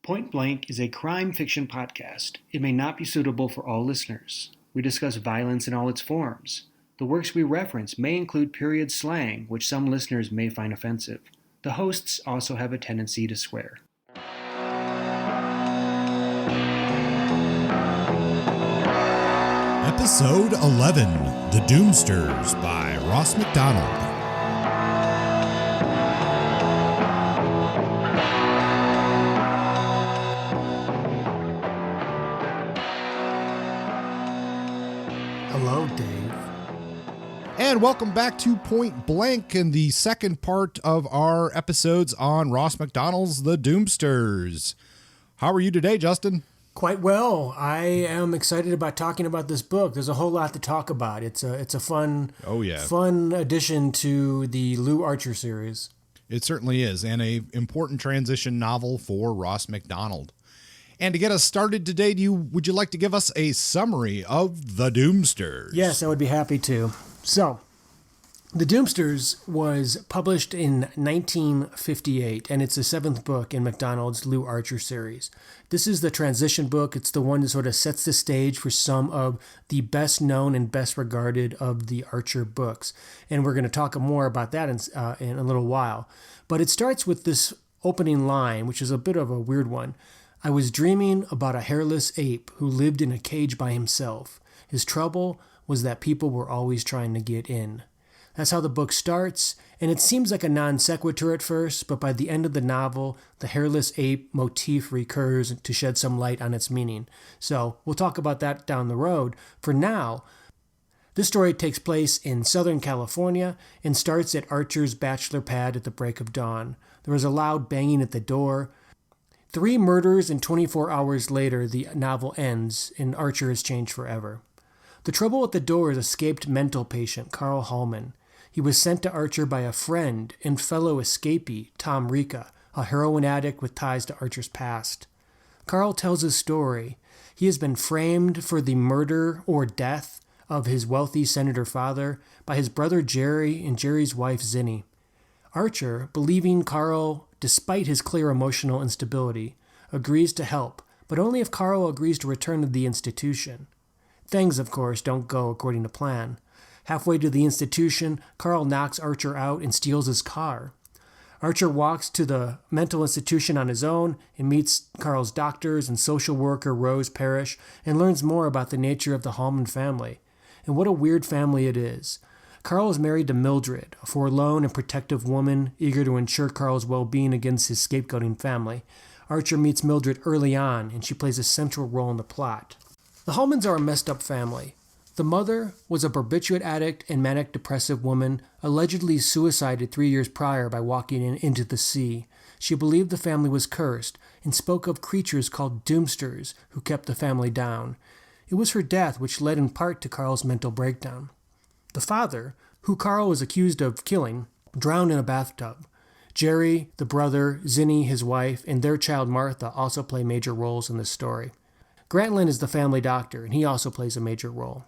Point Blank is a crime fiction podcast. It may not be suitable for all listeners. We discuss violence in all its forms. The works we reference may include period slang, which some listeners may find offensive. The hosts also have a tendency to swear. Episode 11, The Doomsters by Ross Macdonald. Hello, Dave. And welcome back to Point Blank in the second part of our episodes on Ross Macdonald's The Doomsters. How are you today, Justin? Quite well. I am excited about talking about this book. There's a whole lot to talk about. It's a fun, fun addition to the Lou Archer series. It certainly is, and an important transition novel for Ross Macdonald. And to get us started today, would you like to give us a summary of The Doomsters? Yes, I would be happy to. So, The Doomsters was published in 1958, and it's the seventh book in Macdonald's Lou Archer series. This is the transition book. It's the one that sort of sets the stage for some of the best known and best regarded of the Archer books. And we're going to talk more about that in a little while. But it starts with this opening line, which is a bit of a weird one. I was dreaming about a hairless ape who lived in a cage by himself. His trouble was that people were always trying to get in. That's how the book starts, and it seems like a non sequitur at first, but by the end of the novel, the hairless ape motif recurs to shed some light on its meaning. So we'll talk about that down the road. For now, this story takes place in Southern California and starts at Archer's bachelor pad at the break of dawn. There is a loud banging at the door. 3 murders and 24 hours later, the novel ends, and Archer is changed forever. The trouble at the door is escaped mental patient Carl Hallman. He was sent to Archer by a friend and fellow escapee, Tom Rika, a heroin addict with ties to Archer's past. Carl tells his story. He has been framed for the murder or death of his wealthy senator father by his brother Jerry and Jerry's wife Zinni. Archer, believing Carl, despite his clear emotional instability, agrees to help, but only if Carl agrees to return to the institution. Things, of course, don't go according to plan. Halfway to the institution, Carl knocks Archer out and steals his car. Archer walks to the mental institution on his own and meets Carl's doctors and social worker Rose Parrish and learns more about the nature of the Hallman family. And what a weird family it is. Carl is married to Mildred, a forlorn and protective woman eager to ensure Carl's well-being against his scapegoating family. Archer meets Mildred early on, and she plays a central role in the plot. The Hallmans are a messed-up family. The mother was a barbiturate addict and manic-depressive woman, allegedly suicided 3 years prior by walking into the sea. She believed the family was cursed and spoke of creatures called Doomsters who kept the family down. It was her death which led in part to Carl's mental breakdown. The father, who Carl was accused of killing, drowned in a bathtub. Jerry, the brother, Zinni, his wife, and their child Martha also play major roles in this story. Grantland is the family doctor, and he also plays a major role.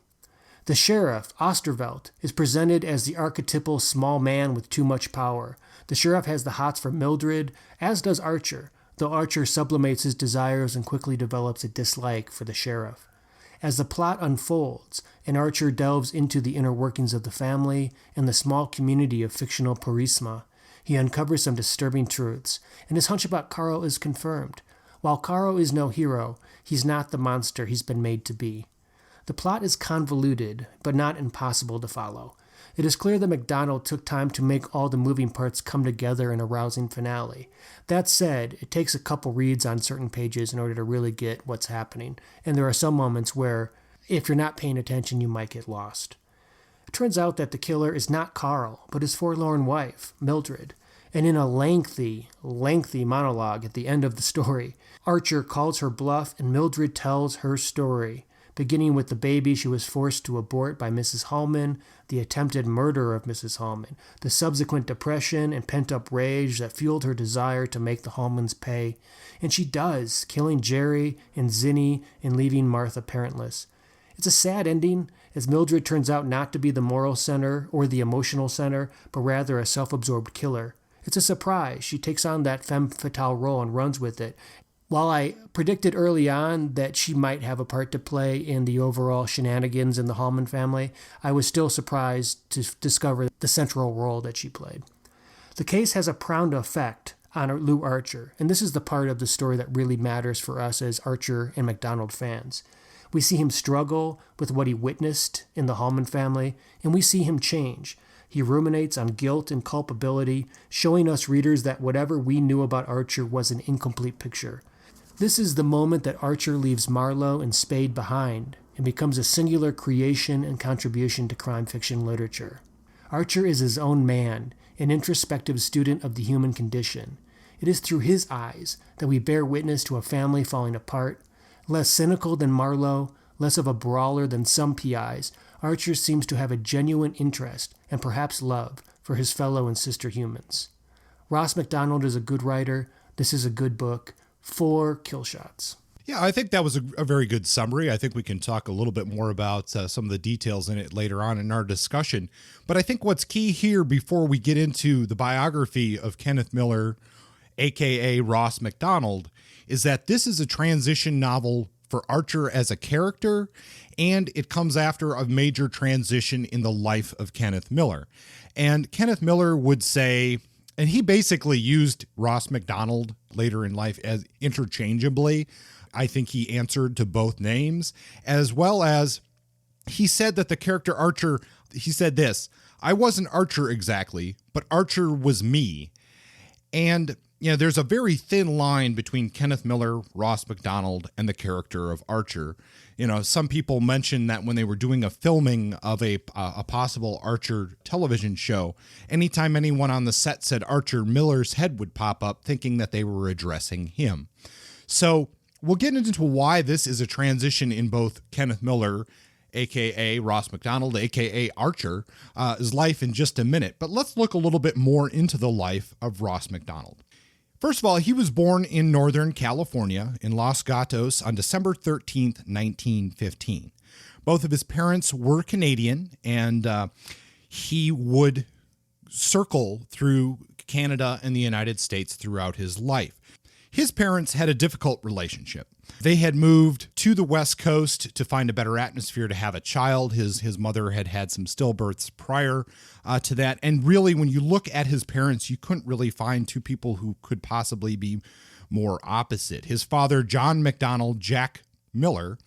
The sheriff, Ostervelt, is presented as the archetypal small man with too much power. The sheriff has the hots for Mildred, as does Archer, though Archer sublimates his desires and quickly develops a dislike for the sheriff. As the plot unfolds, and Archer delves into the inner workings of the family and the small community of fictional Purisma, he uncovers some disturbing truths, and his hunch about Carl is confirmed. While Carl is no hero, he's not the monster he's been made to be. The plot is convoluted, but not impossible to follow. It is clear that Macdonald took time to make all the moving parts come together in a rousing finale. That said, it takes a couple reads on certain pages in order to really get what's happening, and there are some moments where, if you're not paying attention, you might get lost. It turns out that the killer is not Carl, but his forlorn wife, Mildred, and in a lengthy monologue at the end of the story, Archer calls her bluff and Mildred tells her story, beginning with the baby she was forced to abort by Mrs. Hallman, the attempted murder of Mrs. Hallman, the subsequent depression and pent-up rage that fueled her desire to make the Hallmans pay. And she does, killing Jerry and Zinni and leaving Martha parentless. It's a sad ending, as Mildred turns out not to be the moral center or the emotional center, but rather a self-absorbed killer. It's a surprise. She takes on that femme fatale role and runs with it. While I predicted early on that she might have a part to play in the overall shenanigans in the Hallman family, I was still surprised to discover the central role that she played. The case has a profound effect on Lou Archer, and this is the part of the story that really matters for us as Archer and Macdonald fans. We see him struggle with what he witnessed in the Hallman family, and we see him change. He ruminates on guilt and culpability, showing us readers that whatever we knew about Archer was an incomplete picture. This is the moment that Archer leaves Marlowe and Spade behind and becomes a singular creation and contribution to crime fiction literature. Archer is his own man, an introspective student of the human condition. It is through his eyes that we bear witness to a family falling apart. Less cynical than Marlowe, less of a brawler than some PIs, Archer seems to have a genuine interest and perhaps love for his fellow and sister humans. Ross Macdonald is a good writer. This is a good book. 4 kill shots. Yeah, I think that was a very good summary. I think we can talk a little bit more about some of the details in it later on in our discussion. But I think what's key here before we get into the biography of Kenneth Miller, a.k.a. Ross Macdonald, is that this is a transition novel for Archer as a character, and it comes after a major transition in the life of Kenneth Miller. And Kenneth Miller would say, and he basically used Ross Macdonald later in life as interchangeably. I think he answered to both names, as well as he said that the character Archer, he said this, I wasn't Archer exactly, but Archer was me. And, you know, there's a very thin line between Kenneth Miller, Ross Macdonald, and the character of Archer. You know, some people mentioned that when they were doing a filming of a possible Archer television show, anytime anyone on the set said Archer, Miller's head would pop up thinking that they were addressing him. So we'll get into why this is a transition in both Kenneth Miller, a.k.a. Ross Macdonald, a.k.a. Archer, his life in just a minute. But let's look a little bit more into the life of Ross Macdonald. First of all, he was born in Northern California in Los Gatos on December 13th, 1915. Both of his parents were Canadian, and he would circle through Canada and the United States throughout his life. His parents had a difficult relationship. They had moved to the West Coast to find a better atmosphere to have a child. His mother had had some stillbirths prior to that. And really, when you look at his parents, you couldn't really find two people who could possibly be more opposite. His father, John Macdonald Jack Miller,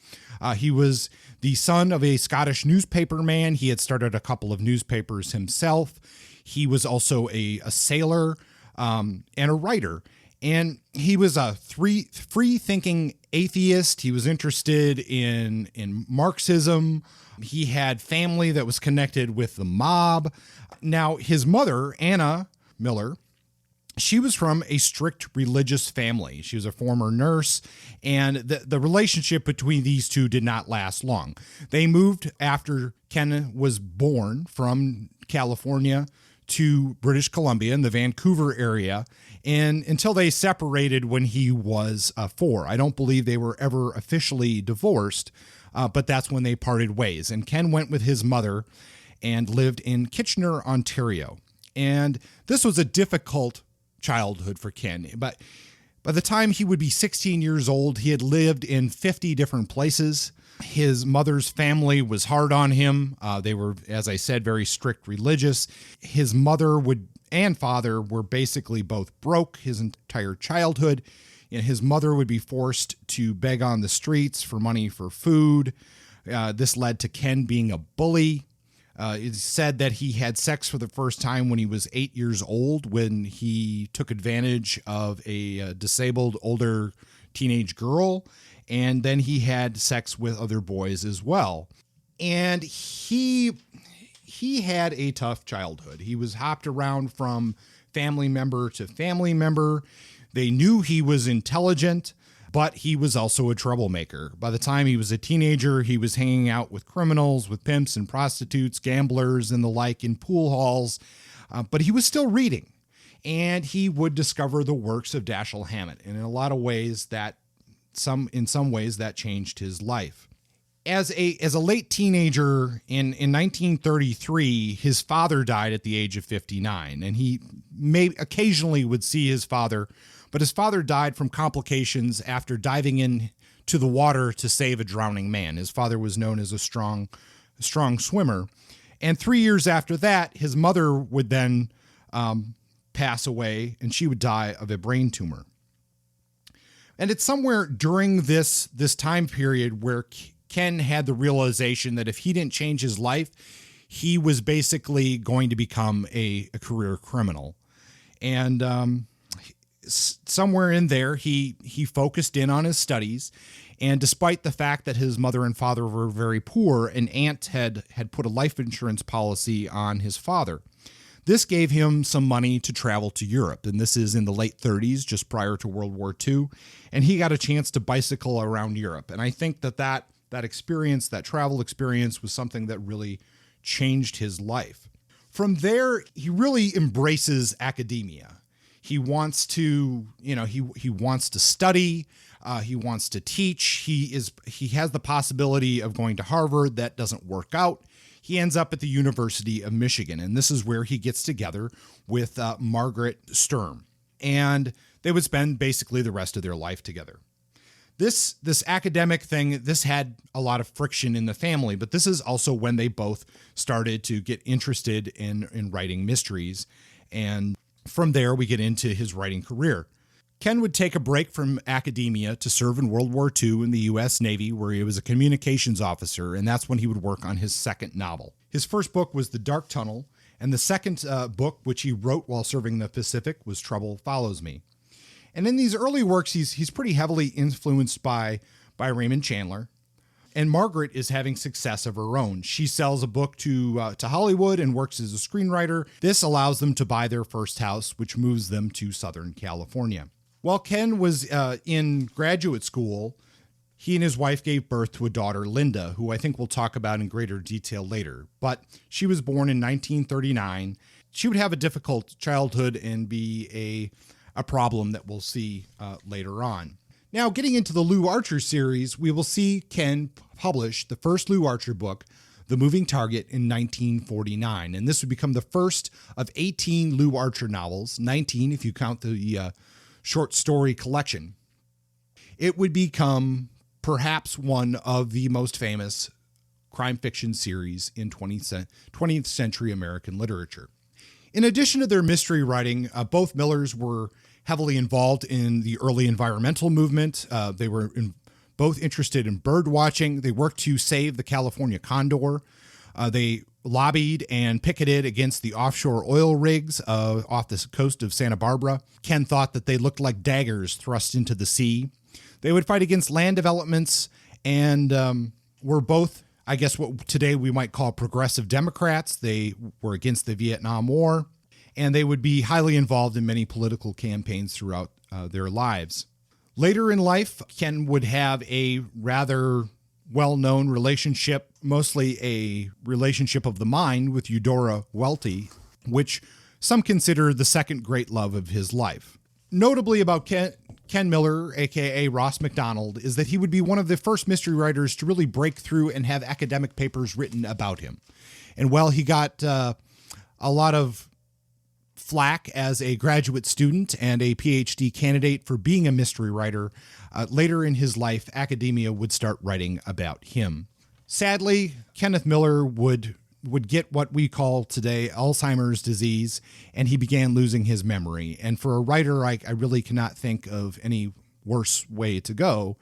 he was the son of a Scottish newspaper man. He had started a couple of newspapers himself. He was also a sailor and a writer. And he was a free-thinking atheist. He was interested in Marxism. He had family that was connected with the mob. Now, his mother, Anna Miller, she was from a strict religious family. She was a former nurse, and the relationship between these two did not last long. They moved after Ken was born from California to British Columbia in the Vancouver area, and until they separated when he was 4. I don't believe they were ever officially divorced, but that's when they parted ways. And Ken went with his mother and lived in Kitchener, Ontario. And this was a difficult childhood for Ken. But by the time he would be 16 years old, he had lived in 50 different places. His mother's family was hard on him. They were, as I said, very strict religious. His mother and father were basically both broke his entire childhood. And his mother would be forced to beg on the streets for money for food. This led to Ken being a bully. It's said that he had sex for the first time when he was 8 years old, when he took advantage of a disabled older teenage girl. And then he had sex with other boys as well. And he had a tough childhood. He was hopped around from family member to family member. They knew he was intelligent, but he was also a troublemaker. By the time he was a teenager, he was hanging out with criminals, with pimps and prostitutes, gamblers and the like in pool halls. But he was still reading. And he would discover the works of Dashiell Hammett. And in a lot of ways in some ways that changed his life. As a late teenager in 1933, his father died at the age of 59, and he occasionally would see his father, but his father died from complications after diving in to the water to save a drowning man. His father was known as a strong swimmer. And 3 years after that, his mother would then pass away, and she would die of a brain tumor. And it's somewhere during this time period where Ken had the realization that if he didn't change his life, he was basically going to become a career criminal. And somewhere in there, he focused in on his studies. And despite the fact that his mother and father were very poor, an aunt had put a life insurance policy on his father. This gave him some money to travel to Europe, and this is in the late 30s, just prior to World War II, and he got a chance to bicycle around Europe. And I think that experience, that travel experience, was something that really changed his life. From there, he really embraces academia. He wants to, he wants to study. He wants to teach. He has the possibility of going to Harvard. That doesn't work out. He ends up at the University of Michigan, and this is where he gets together with Margaret Sturm, and they would spend basically the rest of their life together. This academic thing, this had a lot of friction in the family, but this is also when they both started to get interested in writing mysteries, and from there we get into his writing career. Ken would take a break from academia to serve in World War II in the U.S. Navy, where he was a communications officer, and that's when he would work on his second novel. His first book was The Dark Tunnel, and the second book, which he wrote while serving the Pacific, was Trouble Follows Me. And in these early works, he's pretty heavily influenced by Raymond Chandler, and Margaret is having success of her own. She sells a book to Hollywood and works as a screenwriter. This allows them to buy their first house, which moves them to Southern California. While Ken was in graduate school, he and his wife gave birth to a daughter, Linda, who I think we'll talk about in greater detail later. But she was born in 1939. She would have a difficult childhood and be a problem that we'll see later on. Now, getting into the Lou Archer series, we will see Ken publish the first Lou Archer book, The Moving Target, in 1949. And this would become the first of 18 Lou Archer novels, 19 if you count the short story collection. It would become perhaps one of the most famous crime fiction series in 20th century American literature. In addition to their mystery writing, both Millers were heavily involved in the early environmental movement. They were both interested in bird watching. They worked to save the California condor. They lobbied and picketed against the offshore oil rigs off the coast of Santa Barbara. Ken thought that they looked like daggers thrust into the sea. They would fight against land developments and were both, I guess, what today we might call progressive Democrats. They were against the Vietnam War, and they would be highly involved in many political campaigns throughout their lives. Later in life, Ken would have a rather well-known relationship, mostly a relationship of the mind with Eudora Welty, which some consider the second great love of his life. Notably about Ken Miller, aka Ross Macdonald, is that he would be one of the first mystery writers to really break through and have academic papers written about him. And while he got a lot of flack as a graduate student and a PhD candidate for being a mystery writer, later in his life, academia would start writing about him. Sadly, Kenneth Miller would get what we call today Alzheimer's disease, and he began losing his memory. And for a writer, I really cannot think of any worse way to go,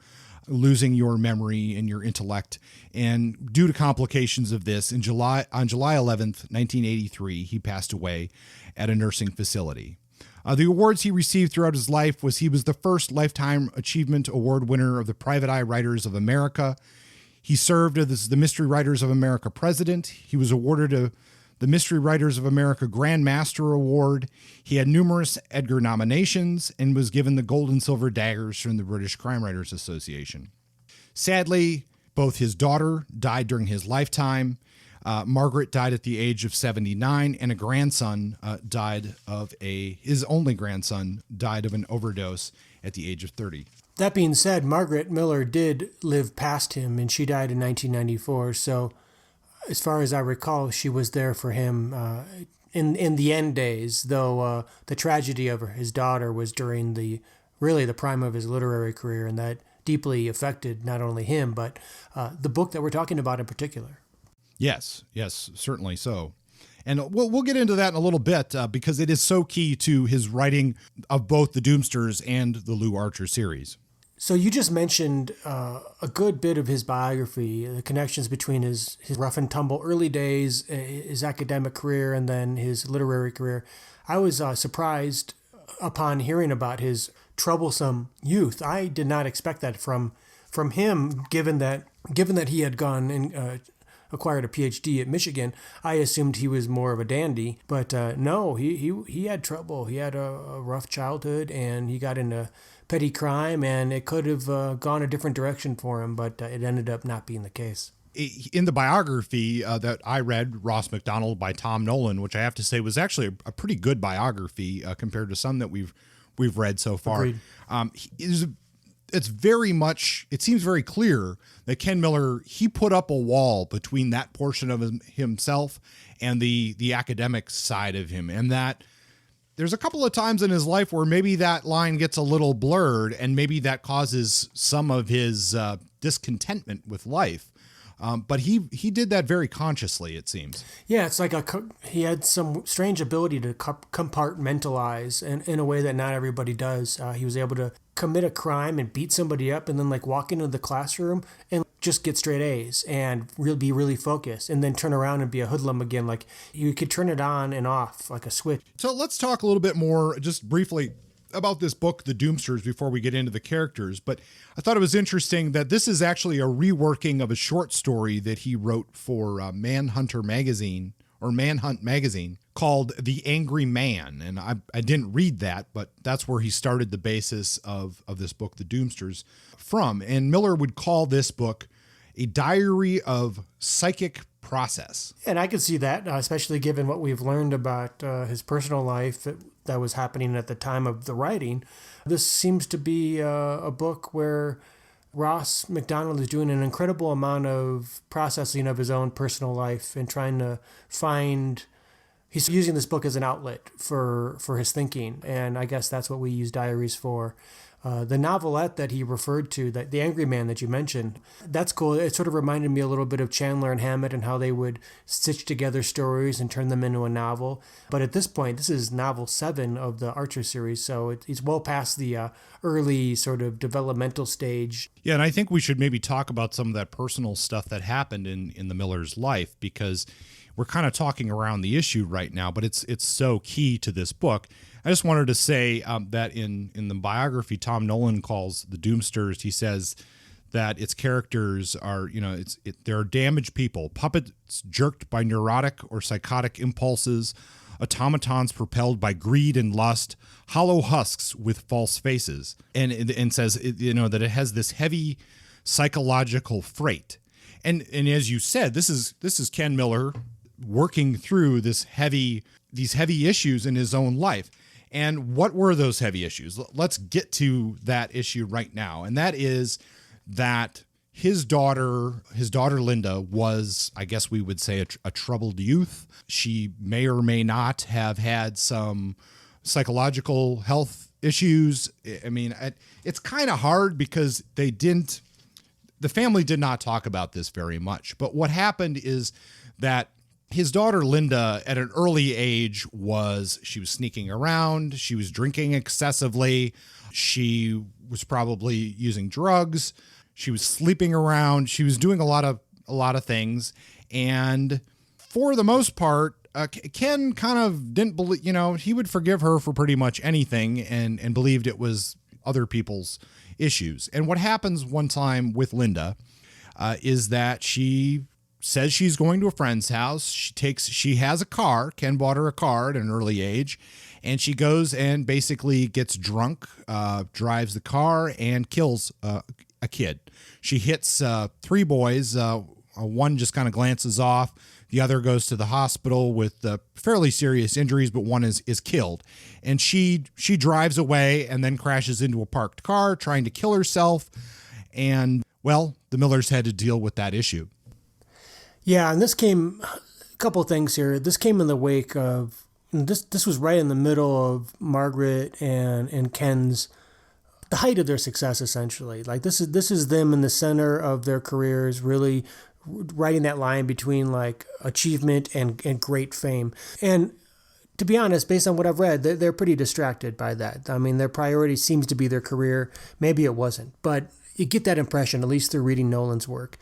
losing your memory and your intellect. And due to complications of this, on July 11th, 1983, he passed away at a nursing facility. The awards he received throughout his life was he was the first Lifetime Achievement Award winner of the Private Eye Writers of America. He served as the Mystery Writers of America president. He was awarded the Mystery Writers of America Grand Master Award. He had numerous Edgar nominations and was given the Gold and Silver Daggers from the British Crime Writers Association. Sadly, both his daughter died during his lifetime. Margaret died at the age of 79, and a grandson his only grandson died of an overdose at the age of 30. That being said, Margaret Miller did live past him, and she died in 1994. So, as far as I recall, she was there for him in the end days. Though the tragedy of his daughter was during the really the prime of his literary career, and that deeply affected not only him, but the book that we're talking about in particular. Yes, certainly so. And we'll get into that in a little bit because it is so key to his writing of both the Doomsters and the Lou Archer series. So you just mentioned a good bit of his biography, the connections between his rough and tumble early days, his academic career, and then his literary career. I was surprised upon hearing about his troublesome youth. I did not expect that from him, given that he had gone and acquired a PhD at Michigan. I assumed he was more of a dandy, but no, he had trouble. He had a rough childhood, and he got into petty crime, and it could have gone a different direction for him, but it ended up not being the case. In the biography that I read, Ross Macdonald by Tom Nolan, which I have to say was actually a pretty good biography compared to some that we've read so far. It seems very clear that Ken Miller, he put up a wall between that portion of himself and the academic side of him, and that there's a couple of times in his life where maybe that line gets a little blurred, and maybe that causes some of his discontentment with life. But he did that very consciously, it seems. Yeah, it's like he had some strange ability to compartmentalize in a way that not everybody does. He was able to commit a crime and beat somebody up, and then like walk into the classroom and just get straight A's and be really focused, and then turn around and be a hoodlum again. Like you could turn it on and off like a switch. So let's talk a little bit more, just briefly, about this book, The Doomsters, before we get into the characters. But I thought it was interesting that this is actually a reworking of a short story that he wrote for Manhunt magazine called The Angry Man. And I didn't read that, but that's where he started the basis of this book, The Doomsters, from. And Miller would call this book a diary of psychic process. And I could see that, especially given what we've learned about his personal life that was happening at the time of the writing. This seems to be a book where Ross Macdonald is doing an incredible amount of processing of his own personal life and trying to find... He's using this book as an outlet for his thinking, and I guess that's what we use diaries for. The novelette that he referred to, that The Angry Man that you mentioned, that's cool. It sort of reminded me a little bit of Chandler and Hammett and how they would stitch together stories and turn them into a novel. But at this point, this is novel 7 of the Archer series, so he's well past the early sort of developmental stage. Yeah, and I think we should maybe talk about some of that personal stuff that happened in the Miller's life, because we're kind of talking around the issue right now, but it's so key to this book. I just wanted to say that in the biography Tom Nolan calls The Doomsters, he says that its characters are, there are damaged people, puppets jerked by neurotic or psychotic impulses, automatons propelled by greed and lust, hollow husks with false faces, and says that it has this heavy psychological freight. And as you said, this is Ken Miller working through these heavy issues in his own life. And what were those heavy issues? Let's get to that issue right now. And that is that his daughter Linda was, I guess we would say, a troubled youth. She may or may not have had some psychological health issues. I mean, it's kind of hard because the family did not talk about this very much. But what happened is that his daughter Linda, at an early age, she was sneaking around. She was drinking excessively. She was probably using drugs. She was sleeping around. She was doing a lot of things. And for the most part, Ken kind of didn't believe, he would forgive her for pretty much anything and believed it was other people's issues. And what happens one time with Linda is that she says she's going to a friend's house. She has a car. Ken bought her a car at an early age, and she goes and basically gets drunk, drives the car, and kills a kid. She hits 3 boys. One just kind of glances off. The other goes to the hospital with fairly serious injuries, but one is killed. And she drives away and then crashes into a parked car, trying to kill herself. And, well, the Millers had to deal with that issue. Yeah, and this came, a couple of things here. This came in the wake of, this was right in the middle of Margaret and Ken's the height of their success, essentially. Like this is them in the center of their careers, really writing that line between like achievement and great fame. And to be honest, based on what I've read, they're pretty distracted by that. I mean, their priority seems to be their career. Maybe it wasn't, but you get that impression, at least through reading Nolan's work.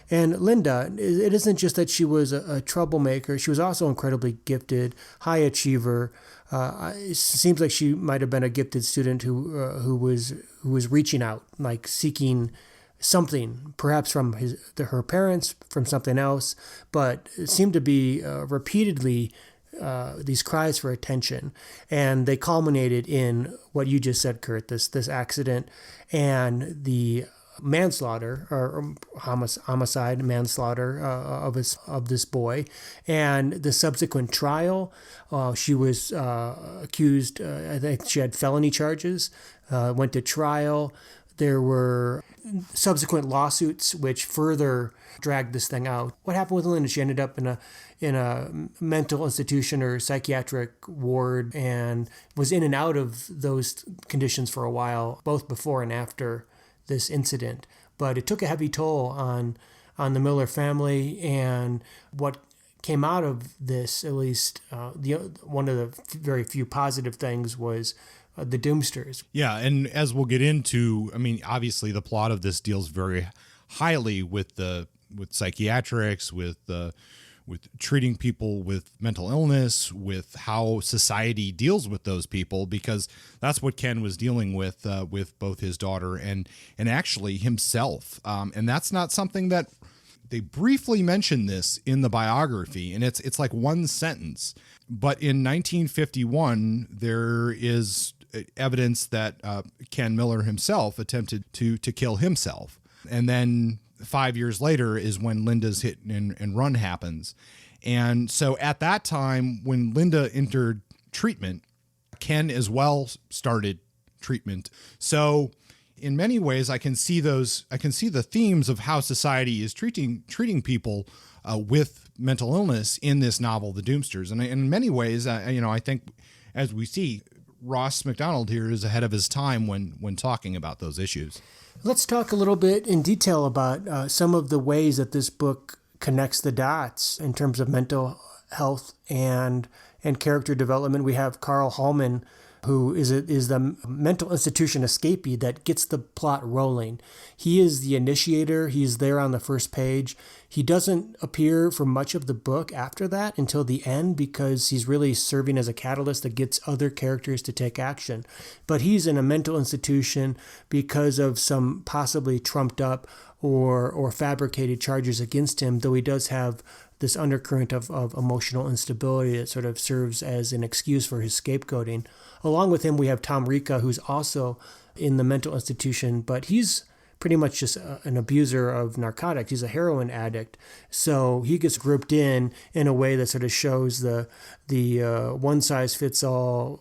And Linda, it isn't just that she was a troublemaker. She was also incredibly gifted, high achiever. It seems like she might have been a gifted student who was reaching out, like seeking something, perhaps from her parents, from something else, but it seemed to be repeatedly these cries for attention, and they culminated in what you just said, Kurt, this accident and the manslaughter or homicide manslaughter of this boy, and the subsequent trial. She was accused. I think she had felony charges. Went to trial. There were subsequent lawsuits which further dragged this thing out. What happened with Linda? She ended up in a mental institution or psychiatric ward and was in and out of those conditions for a while, both before and after this incident. But it took a heavy toll on the Miller family, and what came out of this, at least one of the very few positive things, was the Doomsters. Yeah, and as we'll get into, I mean, obviously the plot of this deals very highly with psychiatrics, with treating people with mental illness, with how society deals with those people, because that's what Ken was dealing with both his daughter and actually himself. And that's not something that they briefly mention this in the biography, and it's like one sentence. But in 1951, there is evidence that Ken Miller himself attempted to kill himself. And then 5 years later is when Linda's hit and run happens. And so at that time, when Linda entered treatment, Ken as well started treatment. So in many ways, I can see the themes of how society is treating people with mental illness in this novel, The Doomsters. And in many ways, I think, as we see, Ross Macdonald here is ahead of his time when talking about those issues. Let's talk a little bit in detail about some of the ways that this book connects the dots in terms of mental health and character development. We have Carl Hallman, who is the mental institution escapee that gets the plot rolling. He is the initiator. He's there on the first page. He doesn't appear for much of the book after that until the end, because he's really serving as a catalyst that gets other characters to take action. But he's in a mental institution because of some possibly trumped up or fabricated charges against him, though he does have this undercurrent of emotional instability that sort of serves as an excuse for his scapegoating. Along with him, we have Tom Rica, who's also in the mental institution, but he's pretty much just an abuser of narcotics. He's a heroin addict. So he gets grouped in a way that sort of shows the one-size-fits-all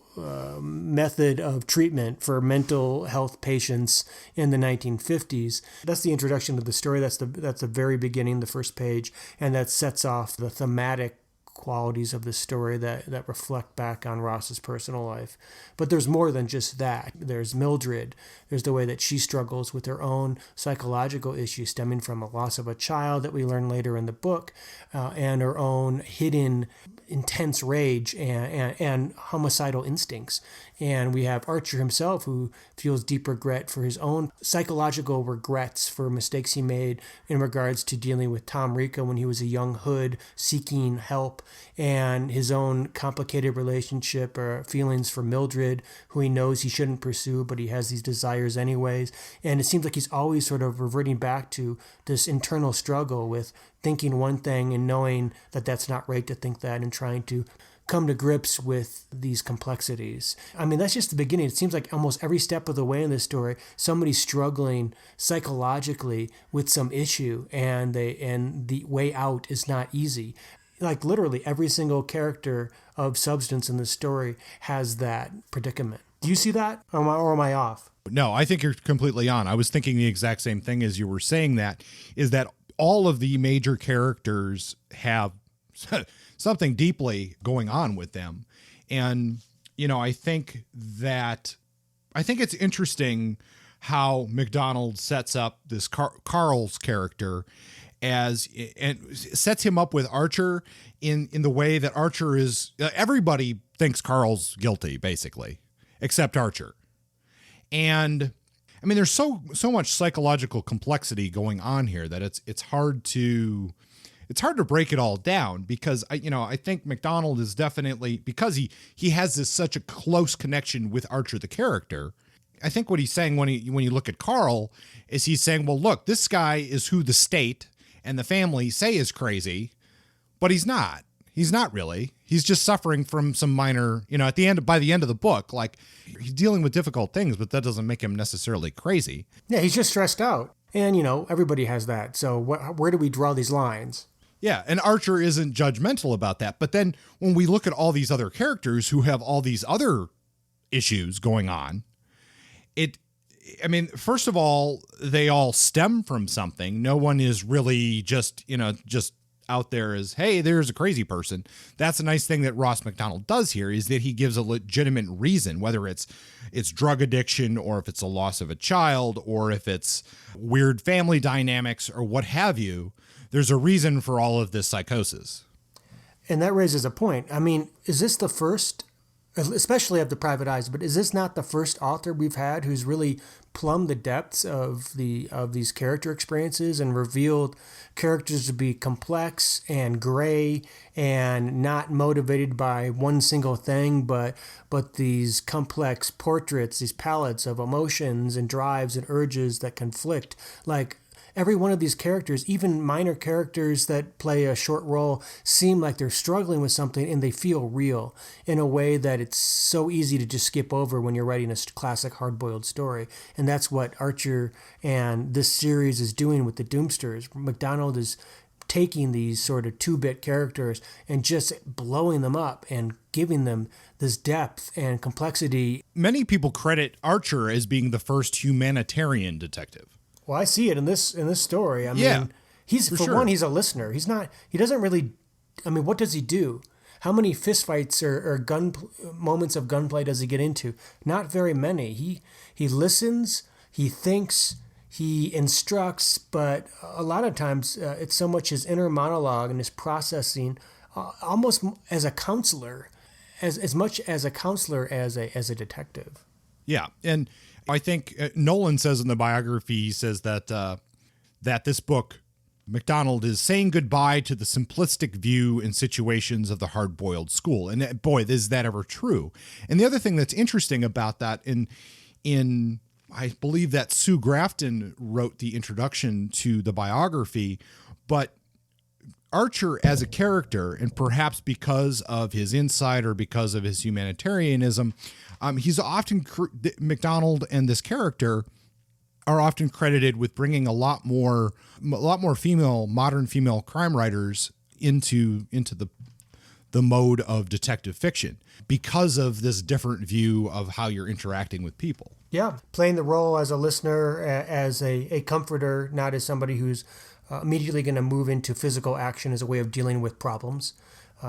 method of treatment for mental health patients in the 1950s. That's the introduction to the story. That's the very beginning, the first page, and that sets off the thematic qualities of the story that reflect back on Ross's personal life. But there's more than just that. There's Mildred. There's the way that she struggles with her own psychological issues stemming from a loss of a child that we learn later in the book, and her own hidden intense rage and homicidal instincts. And we have Archer himself, who feels deep regret for his own psychological regrets for mistakes he made in regards to dealing with Tom Rica when he was a young hood seeking help, and his own complicated relationship or feelings for Mildred, who he knows he shouldn't pursue, but he has these desires anyways. And it seems like he's always sort of reverting back to this internal struggle with thinking one thing and knowing that that's not right to think that, and trying to come to grips with these complexities. I mean, that's just the beginning. It seems like almost every step of the way in this story, somebody's struggling psychologically with some issue, and the way out is not easy. Like literally every single character of substance in the story has that predicament. Do you see that, or am I off? No, I think you're completely on. I was thinking the exact same thing as you were saying that, is that all of the major characters have something deeply going on with them. And, I think it's interesting how Macdonald sets up this Carl's character as and sets him up with Archer in the way that Archer is. Everybody thinks Carl's guilty, basically, except Archer. And I mean, there's so much psychological complexity going on here that it's hard to break it all down, because I think Macdonald is definitely, because he has such a close connection with Archer the character. I think what he's saying when you look at Carl is he's saying, well, look, this guy is who the state and the family say is crazy, but he's not. He's not really. He's just suffering from some minor, by the end of the book, like, he's dealing with difficult things, but that doesn't make him necessarily crazy. Yeah, he's just stressed out. And, everybody has that. So where do we draw these lines? Yeah, and Archer isn't judgmental about that. But then when we look at all these other characters who have all these other issues going on, first of all, they all stem from something. No one is really just out there as, hey, there's a crazy person. That's a nice thing that Ross Macdonald does here, is that he gives a legitimate reason, whether it's drug addiction, or if it's a loss of a child, or if it's weird family dynamics, or what have you. There's a reason for all of this psychosis. And that raises a point. I mean, is this the first, especially of the Private Eyes, but is this not the first author we've had who's really plumbed the depths of these character experiences and revealed characters to be complex and gray and not motivated by one single thing, but these complex portraits, these palettes of emotions and drives and urges that conflict? Like, every one of these characters, even minor characters that play a short role, seem like they're struggling with something, and they feel real in a way that it's so easy to just skip over when you're writing a classic hard-boiled story. And that's what Archer and this series is doing with the Doomsters. Macdonald is taking these sort of 2-bit characters and just blowing them up and giving them this depth and complexity. Many people credit Archer as being the first humanitarian detective. Well, I see it in this story. I mean, yeah, he's one, he's a listener. He doesn't really, what does he do? How many fistfights or moments of gunplay does he get into? Not very many. He listens, he thinks, he instructs, but a lot of times it's so much his inner monologue and his processing, almost as a counselor, as much as a counselor as a detective. Yeah, and I think Nolan says in the biography, he says that this book, Macdonald is saying goodbye to the simplistic view and situations of the hard-boiled school. And boy, is that ever true. And the other thing that's interesting about that, in I believe that Sue Grafton wrote the introduction to the biography, but Archer as a character, and perhaps because of his insight or because of his humanitarianism, he's often, Macdonald and this character are often credited with bringing a lot more modern female crime writers into the mode of detective fiction, because of this different view of how you're interacting with people. Yeah, playing the role as a listener, as a comforter, not as somebody who's immediately going to move into physical action as a way of dealing with problems.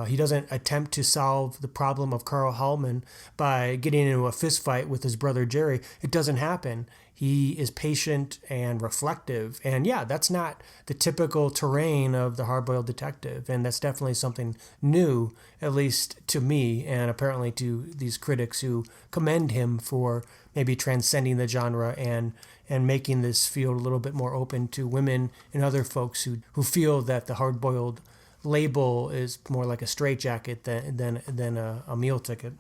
He doesn't attempt to solve the problem of Carl Hallman by getting into a fist fight with his brother Jerry. It doesn't happen. He is patient and reflective. And yeah, that's not the typical terrain of the hard-boiled detective. And that's definitely something new, at least to me, and apparently to these critics who commend him for maybe transcending the genre and making this field a little bit more open to women and other folks who feel that the hard-boiled label is more like a straitjacket than a meal ticket.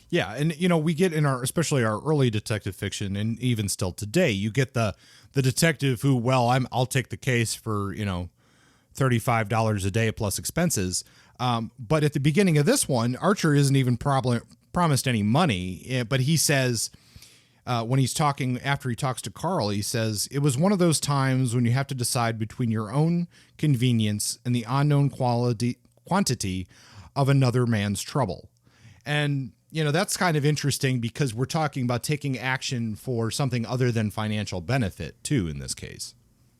Yeah, and we get in especially our early detective fiction, and even still today, you get the detective who, well, I'll take the case for $35 a day plus expenses. But at the beginning of this one, Archer isn't even promised any money, but he says, when he's talking, after he talks to Carl, he says, "It was one of those times when you have to decide between your own convenience and the unknown quantity of another man's trouble." And, that's kind of interesting, because we're talking about taking action for something other than financial benefit too, in this case.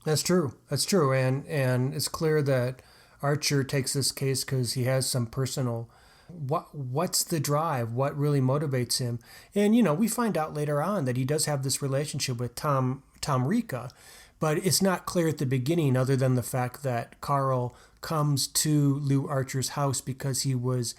That's true. And it's clear that Archer takes this case because he has some personal What's the drive? What really motivates him? And we find out later on that he does have this relationship with Tom Rika, but it's not clear at the beginning, other than the fact that Carl comes to Lou Archer's house because he was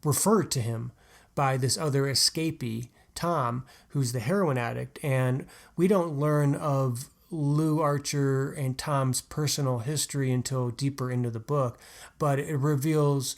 referred to him by this other escapee, Tom, who's the heroin addict. And we don't learn of Lou Archer and Tom's personal history until deeper into the book, but it reveals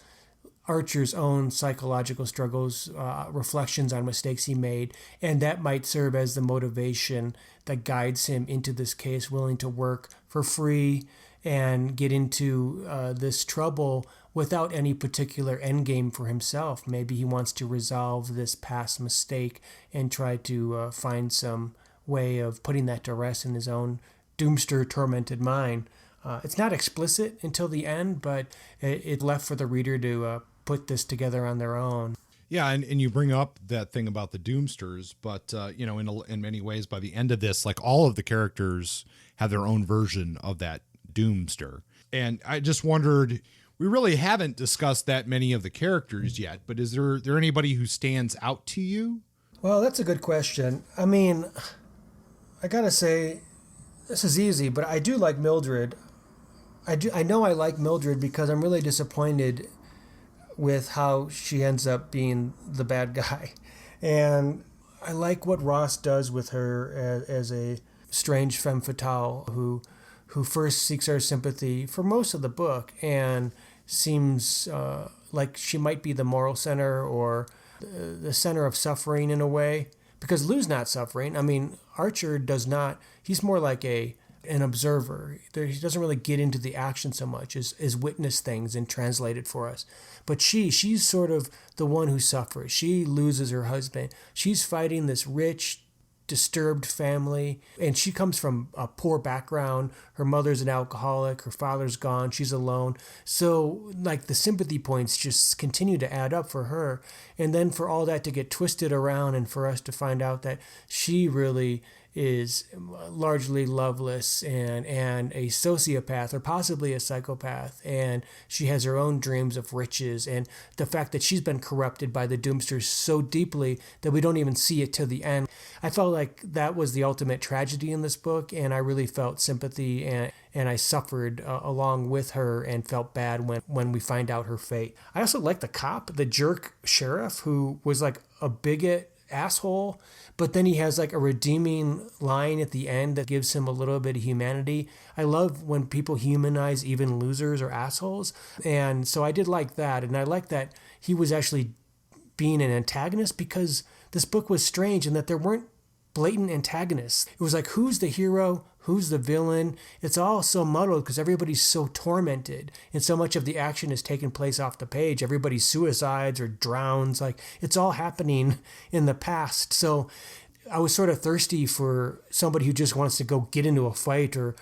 Archer's own psychological struggles, reflections on mistakes he made, and that might serve as the motivation that guides him into this case, willing to work for free and get into this trouble without any particular end game for himself. Maybe he wants to resolve this past mistake and try to find some way of putting that to rest in his own Doomster tormented mind. It's not explicit until the end, but it left for the reader to put this together on their own. Yeah, and you bring up that thing about the Doomsters, but in many ways, by the end of this, like all of the characters have their own version of that Doomster. And I just wondered, we really haven't discussed that many of the characters yet, but is there anybody who stands out to you? Well, that's a good question. I mean, I gotta say, this is easy, but I do like Mildred. I know I like Mildred because I'm really disappointed with how she ends up being the bad guy. And I like what Ross does with her as a strange femme fatale who first seeks our sympathy for most of the book and seems like she might be the moral center or the center of suffering in a way. Because Lou's not suffering. I mean, Archer does not. He's more like an observer. He doesn't really get into the action so much as witness things and translate it for us. But she's sort of the one who suffers. She loses her husband. She's fighting this rich, disturbed family, and she comes from a poor background. Her mother's an alcoholic. Her father's gone. She's alone. So, like, the sympathy points just continue to add up for her. And then for all that to get twisted around and for us to find out that she really is largely loveless and a sociopath or possibly a psychopath, and she has her own dreams of riches, and the fact that she's been corrupted by the Doomsters so deeply that we don't even see it till the end. I felt like that was the ultimate tragedy in this book, and I really felt sympathy and I suffered along with her and felt bad when we find out her fate. I also like the cop, the jerk sheriff, who was like a bigot asshole, but then he has like a redeeming line at the end that gives him a little bit of humanity. I love when people humanize even losers or assholes, and so I did like that. And I like that he was actually being an antagonist, because this book was strange in that there weren't blatant antagonists. It was like, who's the hero? Who's the villain? It's all so muddled because everybody's so tormented, and so much of the action is taking place off the page. Everybody suicides or drowns. Like, it's all happening in the past. So I was sort of thirsty for somebody who just wants to go get into a fight or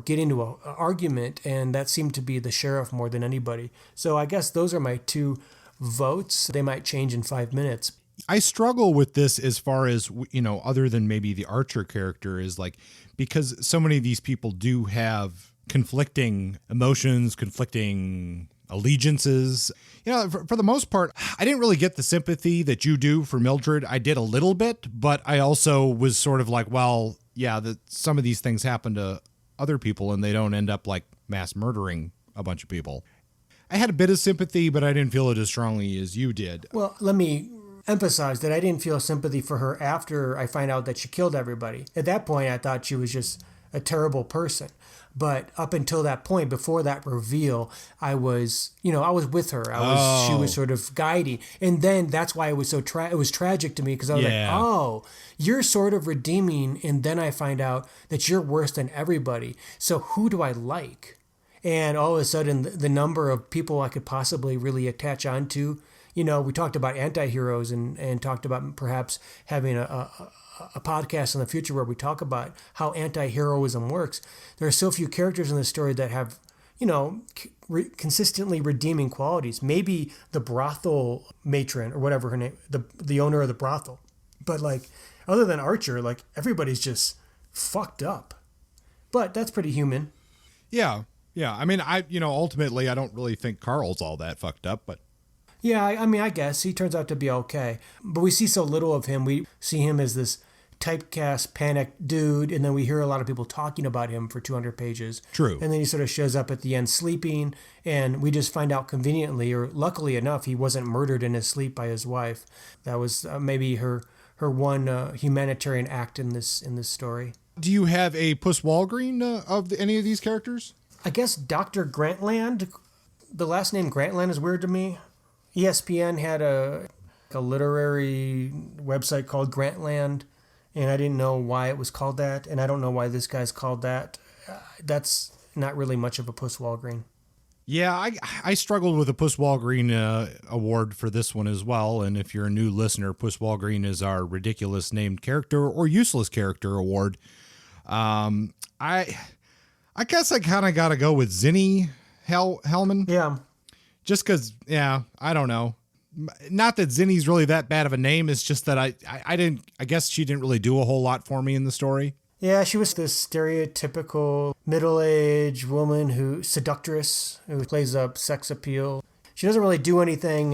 get into an argument, and that seemed to be the sheriff more than anybody. So I guess those are my two votes. They might change in 5 minutes. I struggle with this as far as, other than maybe the Archer character, is like, because so many of these people do have conflicting emotions, conflicting allegiances. For the most part, I didn't really get the sympathy that you do for Mildred. I did a little bit, but I also was sort of like, well, yeah, some of these things happen to other people and they don't end up like mass murdering a bunch of people. I had a bit of sympathy, but I didn't feel it as strongly as you did. Well, let me emphasize that I didn't feel sympathy for her after I find out that she killed everybody. At that point, I thought she was just a terrible person. But up until that point, before that reveal, I was with her. She was sort of guiding. And then that's why it was so it was tragic to me, because I was like, oh, you're sort of redeeming. And then I find out that you're worse than everybody. So who do I like? And all of a sudden, the number of people I could possibly really attach onto. We talked about anti-heroes and talked about perhaps having a podcast in the future where we talk about how anti-heroism works. There are so few characters in the story that have, consistently redeeming qualities. Maybe the brothel matron or whatever her name, the owner of the brothel. But like, other than Archer, like, everybody's just fucked up. But that's pretty human. Yeah. I mean, ultimately, I don't really think Carl's all that fucked up, but. Yeah, I mean, I guess he turns out to be okay. But we see so little of him. We see him as this typecast, panicked dude, and then we hear a lot of people talking about him for 200 pages. True. And then he sort of shows up at the end sleeping, and we just find out conveniently, or luckily enough, he wasn't murdered in his sleep by his wife. That was maybe her one humanitarian act in this story. Do you have a Puss Walgreen of any of these characters? I guess Dr. Grantland, the last name Grantland is weird to me. ESPN had a literary website called Grantland, and I didn't know why it was called that, and I don't know why this guy's called that. That's not really much of a Puss Walgreen. Yeah, I struggled with a Puss Walgreen award for this one as well. And if you're a new listener, Puss Walgreen is our ridiculous named character or useless character award. I guess I kind of got to go with Zinni Hellman. Yeah. Just because, yeah, I don't know. Not that Zinni's really that bad of a name. It's just that I guess she didn't really do a whole lot for me in the story. Yeah, she was this stereotypical middle-aged woman seductress who plays up sex appeal. She doesn't really do anything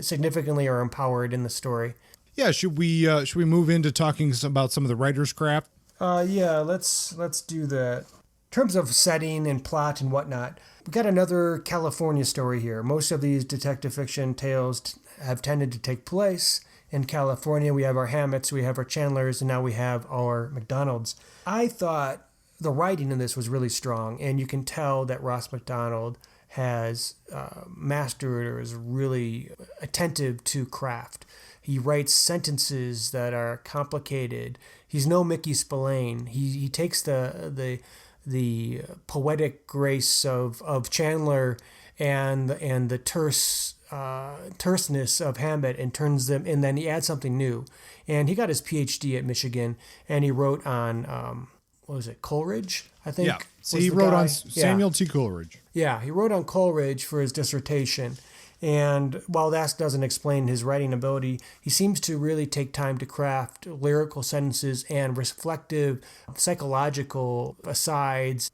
significantly or empowered in the story. Yeah, should we move into talking about some of the writer's craft? Yeah, let's do that. In terms of setting and plot and whatnot, we got another California story here. Most of these detective fiction tales have tended to take place in California. We have our Hammets, we have our Chandlers, and now we have our Macdonalds. I thought the writing in this was really strong, and you can tell that Ross Macdonald has mastered or is really attentive to craft. He writes sentences that are complicated. He's no Mickey Spillane. He takes the poetic grace of Chandler and the terseness of Hammett and turns them, and then he adds something new. And he got his PhD at Michigan, and he wrote on what was it, Coleridge, I think. Yeah, so he wrote on Samuel T. Coleridge. Yeah, he wrote on Coleridge for his dissertation. And while that doesn't explain his writing ability, he seems to really take time to craft lyrical sentences and reflective, psychological asides.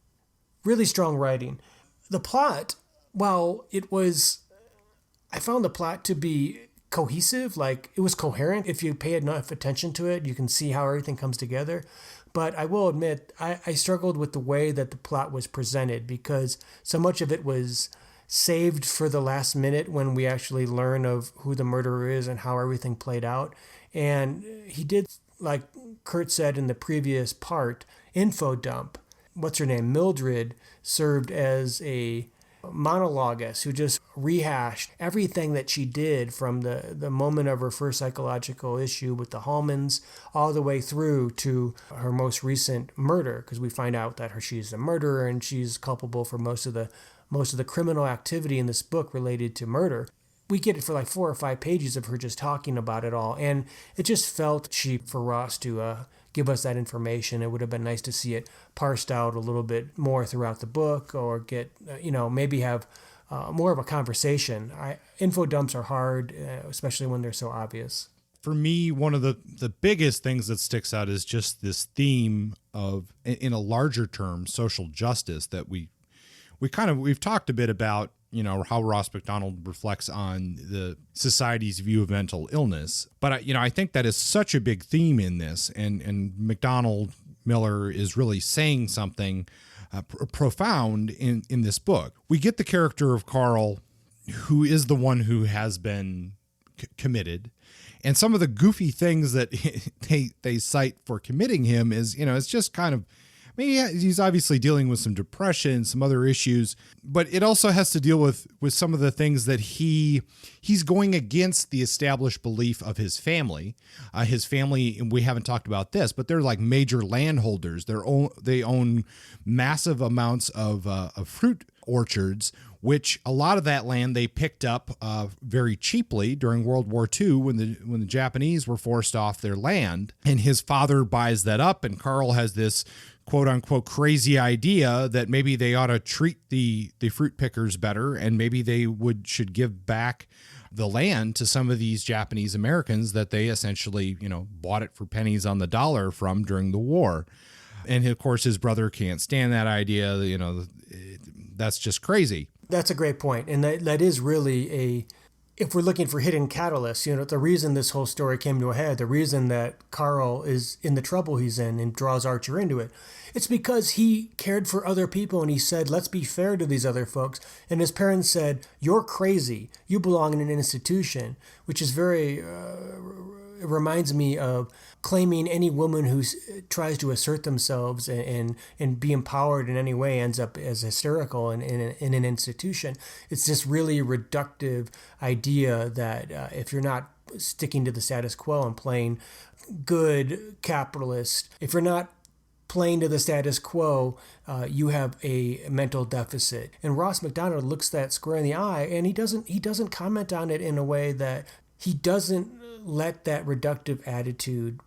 Really strong writing. The plot, while I found the plot to be cohesive, like it was coherent. If you pay enough attention to it, you can see how everything comes together. But I will admit, I struggled with the way that the plot was presented because so much of it was saved for the last minute when we actually learn of who the murderer is and how everything played out. And he did, like Kurt said in the previous part, info dump. What's her name? Mildred served as a monologuist who just rehashed everything that she did from the moment of her first psychological issue with the Hallmans all the way through to her most recent murder, because we find out that she's a murderer and she's culpable for most of the criminal activity in this book related to murder. We get it for like 4 or 5 pages of her just talking about it all, and it just felt cheap for Ross to give us that information. It would have been nice to see it parsed out a little bit more throughout the book, or get, maybe have more of a conversation. Info dumps are hard, especially when they're so obvious. For me, one of the biggest things that sticks out is just this theme of, in a larger term, social justice that we've talked a bit about, how Ross Macdonald reflects on the society's view of mental illness. But, I think that is such a big theme in this. And Macdonald Miller is really saying something profound in this book. We get the character of Carl, who is the one who has been committed. And some of the goofy things that they cite for committing him is, it's just kind of, he's obviously dealing with some depression, some other issues, but it also has to deal with some of the things that he's going against the established belief of his family. His family, and we haven't talked about this, but they're like major landholders. They own massive amounts of fruit orchards, which a lot of that land they picked up very cheaply during World War II when the Japanese were forced off their land. And his father buys that up, and Carl has this quote unquote crazy idea that maybe they ought to treat the fruit pickers better, and maybe they should give back the land to some of these Japanese Americans that they essentially, bought it for pennies on the dollar from during the war. And of course his brother can't stand that idea, that's just crazy. That's a great point. And that is really if we're looking for hidden catalysts, the reason this whole story came to a head, the reason that Carl is in the trouble he's in and draws Archer into it, it's because he cared for other people and he said, let's be fair to these other folks. And his parents said, you're crazy. You belong in an institution, which is very, it reminds me of claiming any woman who tries to assert themselves and be empowered in any way ends up as hysterical in an institution. It's this really reductive idea that if you're not sticking to the status quo and playing good capitalist, if you're not playing to the status quo, you have a mental deficit. And Ross Macdonald looks that square in the eye, and he doesn't comment on it in a way that he doesn't let that reductive attitude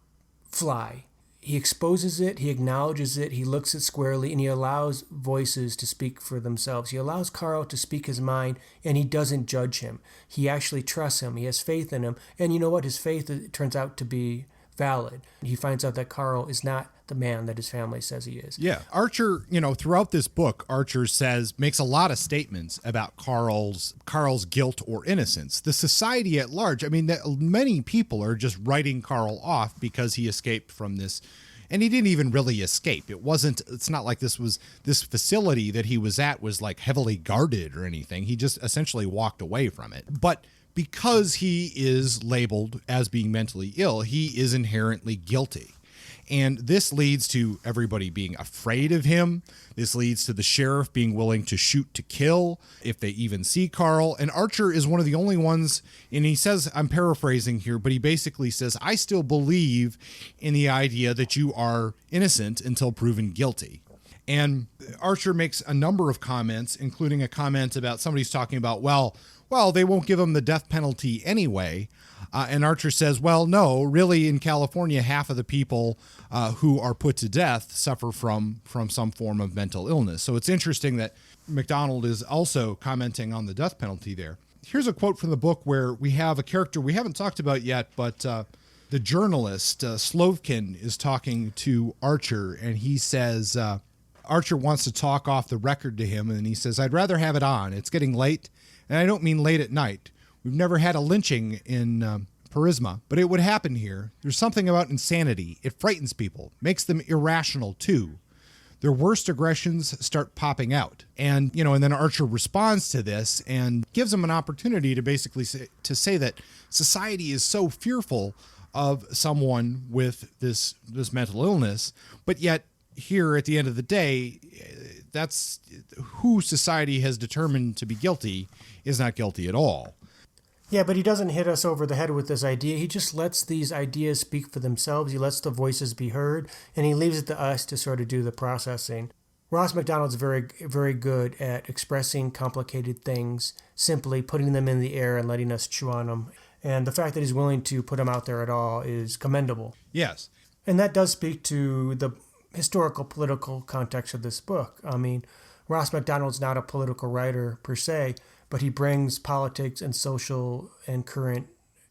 fly. He exposes it, he acknowledges it, he looks it squarely, and he allows voices to speak for themselves. He allows Carl to speak his mind, and he doesn't judge him. He actually trusts him. He has faith in him. And you know what? His faith turns out to be valid. He finds out that Carl is not the man that his family says he is. Yeah. Archer, throughout this book, Archer makes a lot of statements about Carl's guilt or innocence. The society at large, many people are just writing Carl off because he escaped from this. And he didn't even really escape. It's not like this facility that he was at was like heavily guarded or anything. He just essentially walked away from it. But because he is labeled as being mentally ill, he is inherently guilty. And this leads to everybody being afraid of him. This leads to the sheriff being willing to shoot to kill if they even see Carl. And Archer is one of the only ones, and he says, I'm paraphrasing here, but he basically says, I still believe in the idea that you are innocent until proven guilty. And Archer makes a number of comments, including a comment about somebody's talking about, well, they won't give him the death penalty anyway. And Archer says, well, no, really in California, half of the people who are put to death suffer from some form of mental illness. So it's interesting that Macdonald is also commenting on the death penalty there. Here's a quote from the book where we have a character we haven't talked about yet, but the journalist Slovkin is talking to Archer, and he says, Archer wants to talk off the record to him, and he says, I'd rather have it on. It's getting late, and I don't mean late at night. We've never had a lynching in Parisma, but it would happen here. There's something about insanity. It frightens people, makes them irrational too. Their worst aggressions start popping out. And then Archer responds to this and gives him an opportunity to basically say that society is so fearful of someone with this mental illness, but yet here at the end of the day, that's who society has determined to be guilty is not guilty at all. Yeah, but he doesn't hit us over the head with this idea. He just lets these ideas speak for themselves. He lets the voices be heard, and he leaves it to us to sort of do the processing. Ross Macdonald's very, very good at expressing complicated things, simply putting them in the air and letting us chew on them. And the fact that he's willing to put them out there at all is commendable. Yes. And that does speak to the historical, political context of this book. Ross Macdonald's not a political writer per se, but he brings politics and social and current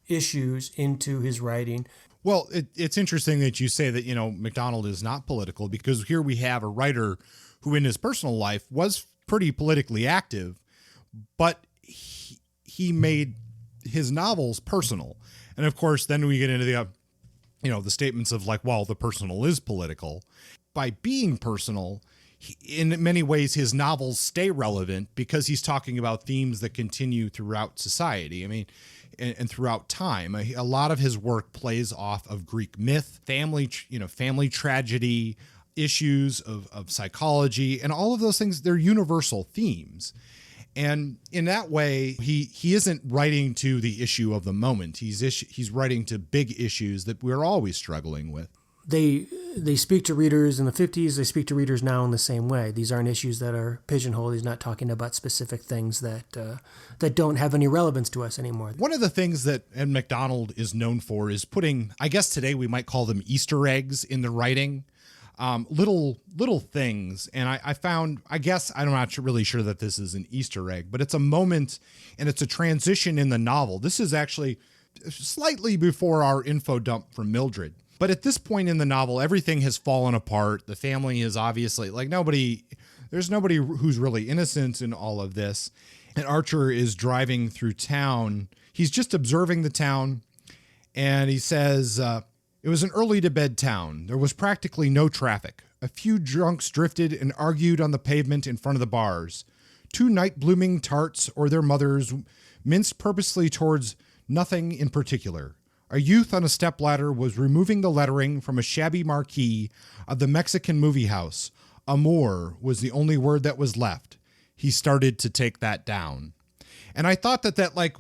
issues into his writing. Well, it's interesting that you say that, Macdonald is not political, because here we have a writer who in his personal life was pretty politically active, but he made his novels personal. And of course, then we get into the statements of like, well, the personal is political. By being personal, in many ways, his novels stay relevant because he's talking about themes that continue throughout society. And throughout time, a lot of his work plays off of Greek myth, family tragedy, issues of psychology, and all of those things. They're universal themes. And in that way, he isn't writing to the issue of the moment. He's writing to big issues that we're always struggling with. They speak to readers in the 50s. They speak to readers now in the same way. These aren't issues that are pigeonholed. He's not talking about specific things that don't have any relevance to us anymore. One of the things that Ed Macdonald is known for is putting, I guess today we might call them Easter eggs in the writing. Little things. And I found, I guess, I'm not really sure that this is an Easter egg, but it's a moment and it's a transition in the novel. This is actually slightly before our info dump from Mildred. But at this point in the novel, everything has fallen apart. The family is obviously there's nobody who's really innocent in all of this. And Archer is driving through town. He's just observing the town, and he says, it was an early to bed town. There was practically no traffic. A few drunks drifted and argued on the pavement in front of the bars. Two night blooming tarts or their mothers minced purposely towards nothing in particular. A youth on a stepladder was removing the lettering from a shabby marquee of the Mexican movie house. Amor was the only word that was left. He started to take that down. And I thought that like,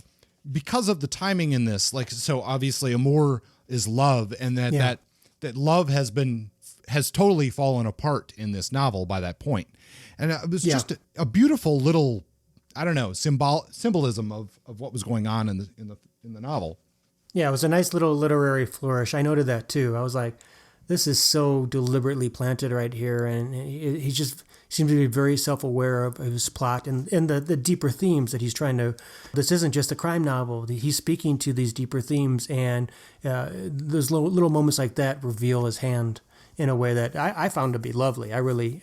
because of the timing in this, like, so obviously Amor is love, and that love has totally fallen apart in this novel by that point. And it was just a beautiful little, I don't know, symbolism of what was going on in the novel. Yeah, it was a nice little literary flourish. I noted that too. I was like, this is so deliberately planted right here, and he just seems to be very self-aware of his plot and the deeper themes that he's trying to. This isn't just a crime novel. He's speaking to these deeper themes, and those little moments like that reveal his hand in a way that I found to be lovely. I mean,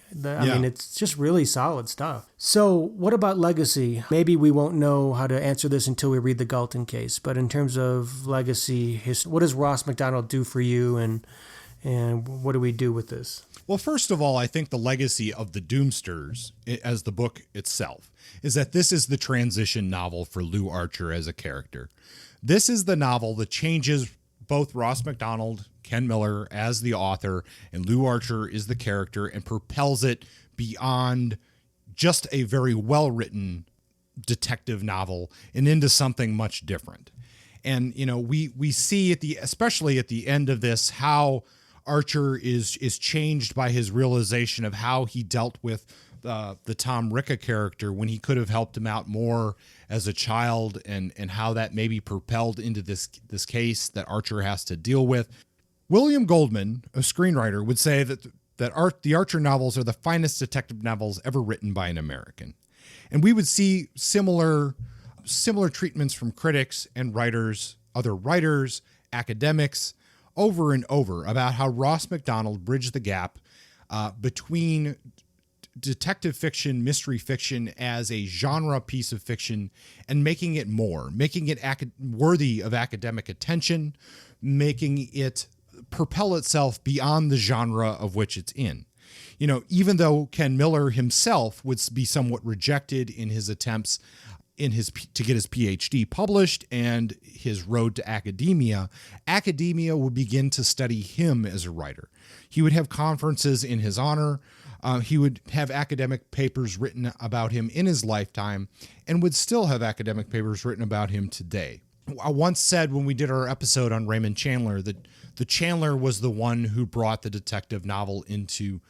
it's just really solid stuff. So what about legacy? Maybe we won't know how to answer this until we read the Galton case, but in terms of legacy, what does Ross Macdonald do for you, and what do we do with this? Well, first of all, I think the legacy of the Doomsters, as the book itself, is that this is the transition novel for Lou Archer as a character. This is the novel that changes both Ross Macdonald, Ken Miller as the author, and Lou Archer is the character, and propels it beyond just a very well-written detective novel and into something much different. And, you know, we see especially at the end of this, how Archer is changed by his realization of how he dealt with the Tom Ricca character when he could have helped him out more as a child, and how that maybe propelled into this case that Archer has to deal with. William Goldman, a screenwriter, would say that the Archer novels are the finest detective novels ever written by an American. And we would see similar treatments from critics and writers, other writers, academics, over and over about how Ross Macdonald bridged the gap between detective fiction, mystery fiction as a genre piece of fiction, and making it worthy of academic attention, making it propel itself beyond the genre of which it's in. You know, even though Ken Miller himself would be somewhat rejected in his attempts to get his PhD published and his road to academia would begin to study him as a writer. He would have conferences in his honor. He would have academic papers written about him in his lifetime, and would still have academic papers written about him today. I once said when we did our episode on Raymond Chandler that the Chandler was the one who brought the detective novel into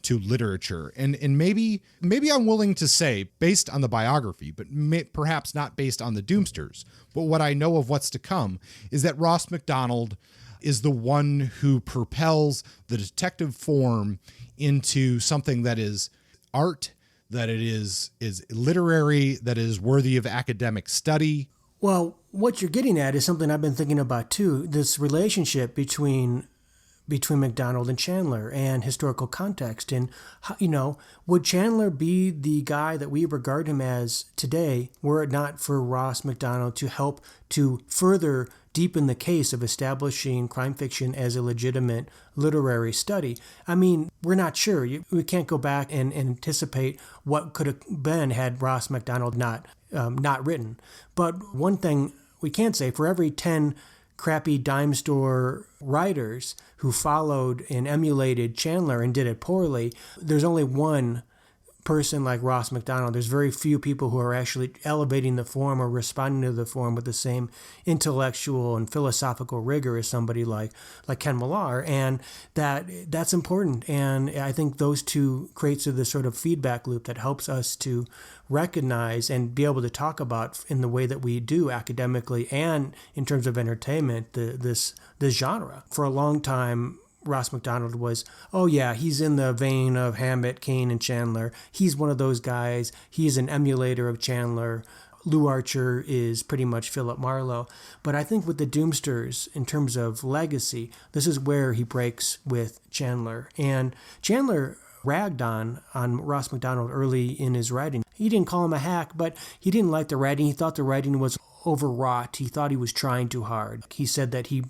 literature. And maybe I'm willing to say, based on the biography, but perhaps not based on the Doomsters, but what I know of what's to come, is that Ross Macdonald is the one who propels the detective form into something that is art, that it is literary, that is worthy of academic study. Well, what you're getting at is something I've been thinking about too, this relationship between Macdonald and Chandler and historical context. And, you know, would Chandler be the guy that we regard him as today were it not for Ross Macdonald to help to further deepen the case of establishing crime fiction as a legitimate literary study? I mean, we're not sure. We can't go back and anticipate what could have been had Ross Macdonald not written. But one thing we can say, for every 10 crappy dime store writers who followed and emulated Chandler and did it poorly, there's only one person like Ross Macdonald. There's very few people who are actually elevating the form or responding to the form with the same intellectual and philosophical rigor as somebody like Ken Millar, and that's important. And I think those two creates this sort of feedback loop that helps us to recognize and be able to talk about in the way that we do academically and in terms of entertainment this genre. For a long time, Ross Macdonald was, oh yeah, he's in the vein of Hammett, Kane, and Chandler. He's one of those guys. He's an emulator of Chandler. Lou Archer is pretty much Philip Marlowe. But I think with the Doomsters, in terms of legacy, this is where he breaks with Chandler. And Chandler ragged on Ross Macdonald early in his writing. He didn't call him a hack, but he didn't like the writing. He thought the writing was overwrought. He thought he was trying too hard. He said that he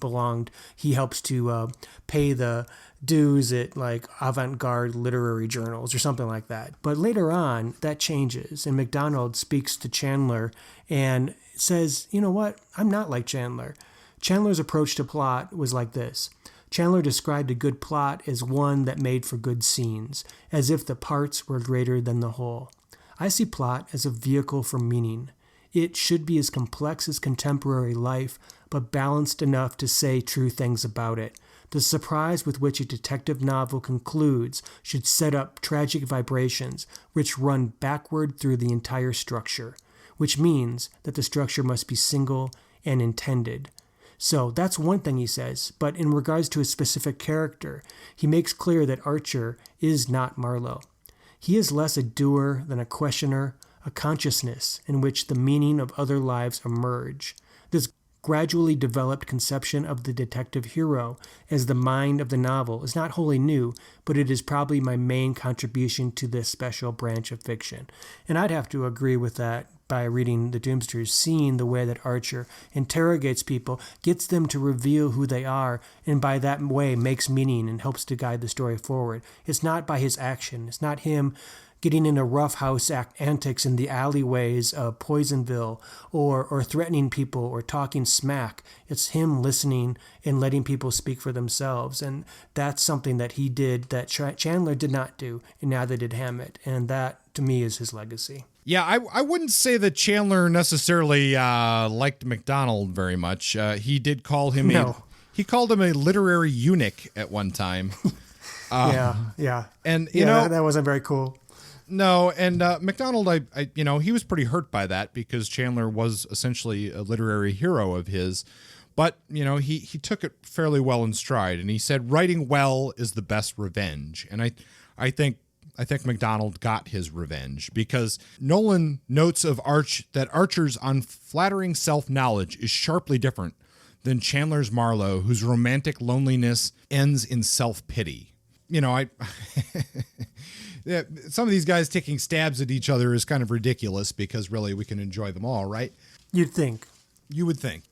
helps to pay the dues at like avant-garde literary journals or something like that. But later on, that changes, and Macdonald speaks to Chandler and says, you know what, I'm not like Chandler. Chandler's approach to plot was like this. Chandler described a good plot as one that made for good scenes, as if the parts were greater than the whole. I see plot as a vehicle for meaning. It should be as complex as contemporary life, but balanced enough to say true things about it. The surprise with which a detective novel concludes should set up tragic vibrations which run backward through the entire structure, which means that the structure must be single and intended. So that's one thing he says, but in regards to a specific character, he makes clear that Archer is not Marlowe. He is less a doer than a questioner, a consciousness in which the meaning of other lives emerge. This gradually developed conception of the detective hero as the mind of the novel is not wholly new, but it is probably my main contribution to this special branch of fiction. And I'd have to agree with that by reading the Doomsters, seeing the way that Archer interrogates people, gets them to reveal who they are, and by that way makes meaning and helps to guide the story forward. It's not by his action. It's not him getting into roughhouse antics in the alleyways of Poisonville or threatening people or talking smack. It's him listening and letting people speak for themselves. And that's something that he did that Chandler did not do, and neither did Hammett. And that, to me, is his legacy. Yeah, I wouldn't say that Chandler necessarily liked Macdonald very much. He did call him he called him a literary eunuch at one time. Yeah. And you know that wasn't very cool. No, and Macdonald, he was pretty hurt by that because Chandler was essentially a literary hero of his. But, he took it fairly well in stride, and he said writing well is the best revenge. And I think Macdonald got his revenge because Nolan notes of that Archer's unflattering self-knowledge is sharply different than Chandler's Marlowe, whose romantic loneliness ends in self-pity. Yeah, some of these guys taking stabs at each other is kind of ridiculous because really we can enjoy them all, right? You'd think. You would think.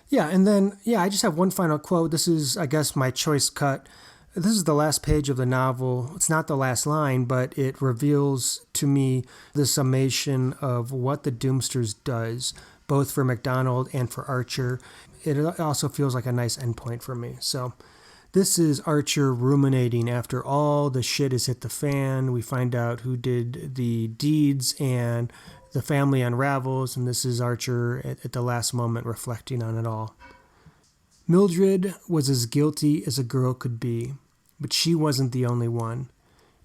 Yeah, and then, I just have one final quote. This is, I guess, my choice cut. This is the last page of the novel. It's not the last line, but it reveals to me the summation of what the Doomsters does, both for Macdonald and for Archer. It also feels like a nice endpoint for me. So this is Archer ruminating after all the shit has hit the fan. We find out who did the deeds and the family unravels, and this is Archer at the last moment reflecting on it all. Mildred was as guilty as a girl could be, but she wasn't the only one.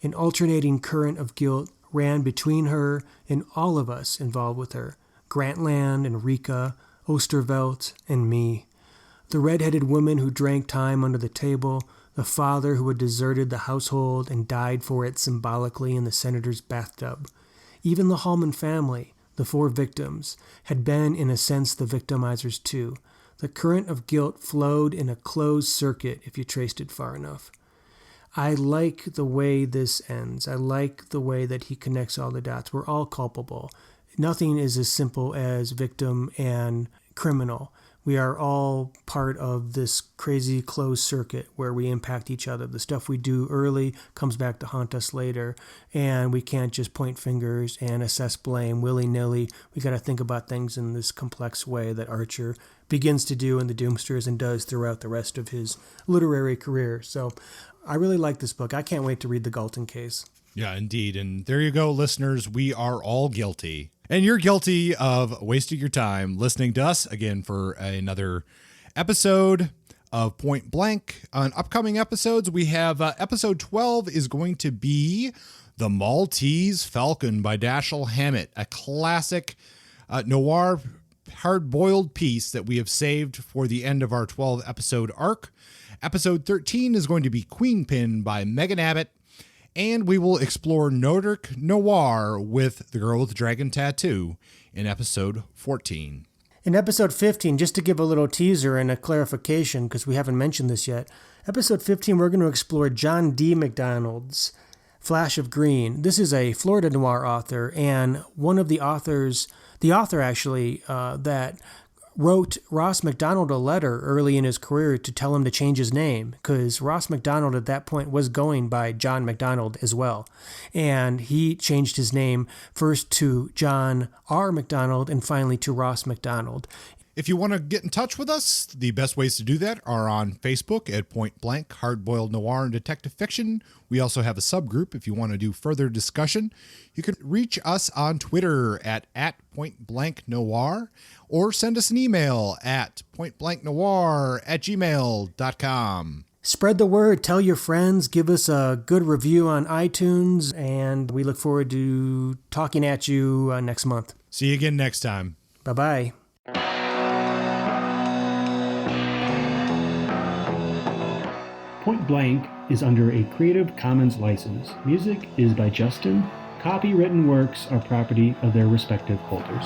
An alternating current of guilt ran between her and all of us involved with her, Grantland and Rika, Oosterveld and me. The red-headed woman who drank time under the table, the father who had deserted the household and died for it symbolically in the senator's bathtub. Even the Hallman family, the 4 victims, had been in a sense the victimizers too. The current of guilt flowed in a closed circuit if you traced it far enough. I like the way this ends. I like the way that he connects all the dots. We're all culpable. Nothing is as simple as victim and criminal. We are all part of this crazy closed circuit where we impact each other. The stuff we do early comes back to haunt us later, and we can't just point fingers and assess blame willy-nilly. We got to think about things in this complex way that Archer begins to do in the Doomsters and does throughout the rest of his literary career. So I really like this book. I can't wait to read The Galton Case. Yeah, indeed. And there you go, listeners. We are all guilty. And you're guilty of wasting your time listening to us again for another episode of Point Blank. On upcoming episodes, we have episode 12 is going to be The Maltese Falcon by Dashiell Hammett, a classic noir hard-boiled piece that we have saved for the end of our 12-episode arc. Episode 13 is going to be Queenpin by Megan Abbott. And we will explore Nordic Noir with The Girl with the Dragon Tattoo in episode 14. In episode 15, just to give a little teaser and a clarification, because we haven't mentioned this yet, episode 15, we're going to explore John D. Macdonald's Flash of Green. This is a Florida noir author, and one of the author actually, that wrote Ross Macdonald a letter early in his career to tell him to change his name, because Ross Macdonald at that point was going by John Macdonald as well. And he changed his name first to John R. Macdonald and finally to Ross Macdonald. If you want to get in touch with us, the best ways to do that are on Facebook at Point Blank Hardboiled Noir and Detective Fiction. We also have a subgroup if you want to do further discussion. You can reach us on Twitter at Point Blank Noir, or send us an email at pointblanknoir@gmail.com. Spread the word, tell your friends, give us a good review on iTunes, and we look forward to talking at you next month. See you again next time. Bye-bye. Point Blank is under a Creative Commons license. Music is by Justin. Copywritten works are property of their respective holders.